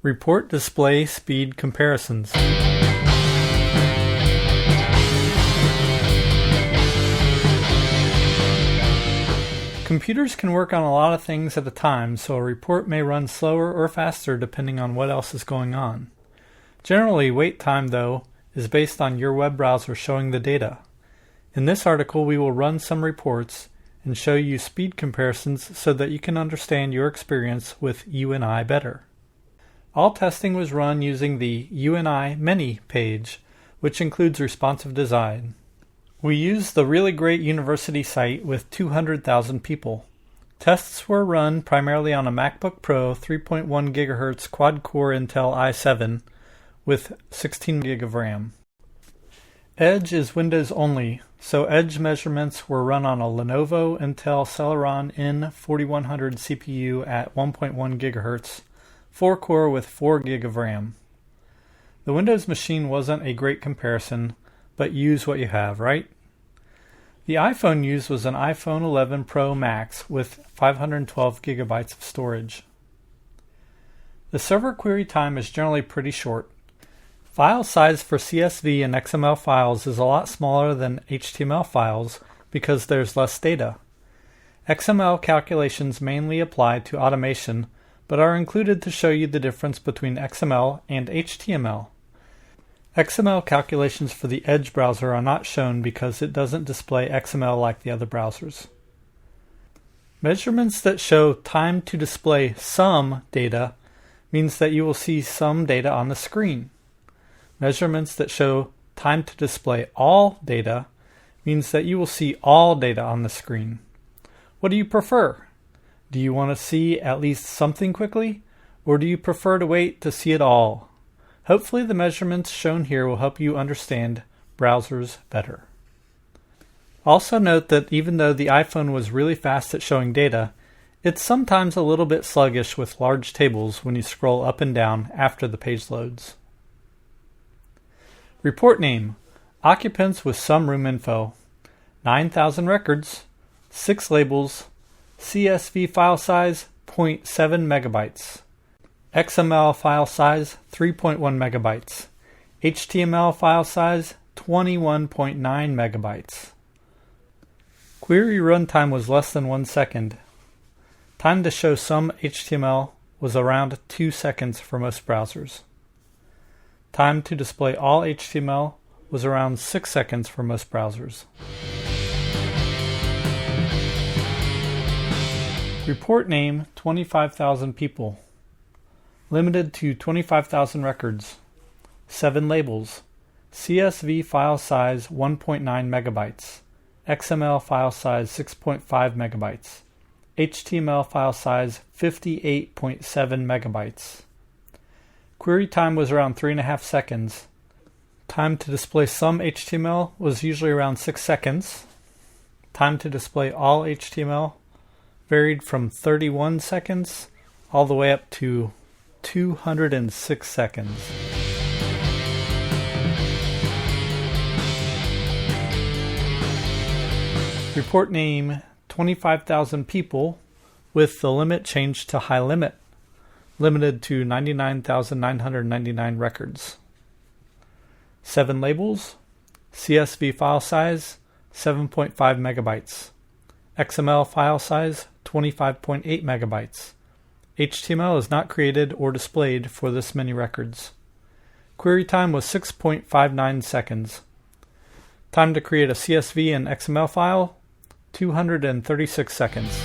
Report display speed comparisons. Computers can work on a lot of things at a time, so a report may run slower or faster depending on what else is going on. Generally, wait time, though, is based on your web browser showing the data. In this article, we will run some reports and show you speed comparisons so that you can understand your experience with UNI better. All testing was run using the UNI Many page, which includes responsive design. We used the really great university site with 200,000 people. Tests were run primarily on a MacBook Pro 3.1 GHz quad-core Intel i7 with 16 GB of RAM. Edge is Windows only, so Edge measurements were run on a Lenovo Intel Celeron N4100 CPU at 1.1 GHz, 4-core with 4 GB of RAM. The Windows machine wasn't a great comparison, but use what you have, right? The iPhone used was an iPhone 11 Pro Max with 512 GB of storage. The server query time is generally pretty short. File size for CSV and XML files is a lot smaller than HTML files because there's less data. XML calculations mainly apply to automation, but are included to show you the difference between XML and HTML. XML calculations for the Edge browser are not shown because it doesn't display XML like the other browsers. Measurements that show time to display some data means that you will see some data on the screen. Measurements that show time to display all data means that you will see all data on the screen. What do you prefer? Do you want to see at least something quickly, or do you prefer to wait to see it all? Hopefully the measurements shown here will help you understand browsers better. Also note that even though the iPhone was really fast at showing data, it's sometimes a little bit sluggish with large tables when you scroll up and down after the page loads. Report name: occupants with some room info, 9,000 records, 6 labels, CSV file size 0.7 megabytes, XML file size 3.1 megabytes, HTML file size 21.9 megabytes. Query runtime was less than 1 second. Time to show some HTML was around 2 seconds for most browsers. Time to display all HTML was around 6 seconds for most browsers. Report name: 25,000 people. Limited to 25,000 records. 7 labels. CSV file size 1.9 megabytes. XML file size 6.5 megabytes. HTML file size 58.7 megabytes. Query time was around 3.5 seconds. Time to display some HTML was usually around 6 seconds. Time to display all HTML varied from 31 seconds all the way up to 206 seconds. Report name: 25,000 people, with the limit changed to high limit, limited to 99,999 records. 7 labels, CSV file size 7.5 megabytes, XML file size 25.8 megabytes. HTML is not created or displayed for this many records. Query time was 6.59 seconds. Time to create a CSV and XML file, 236 seconds.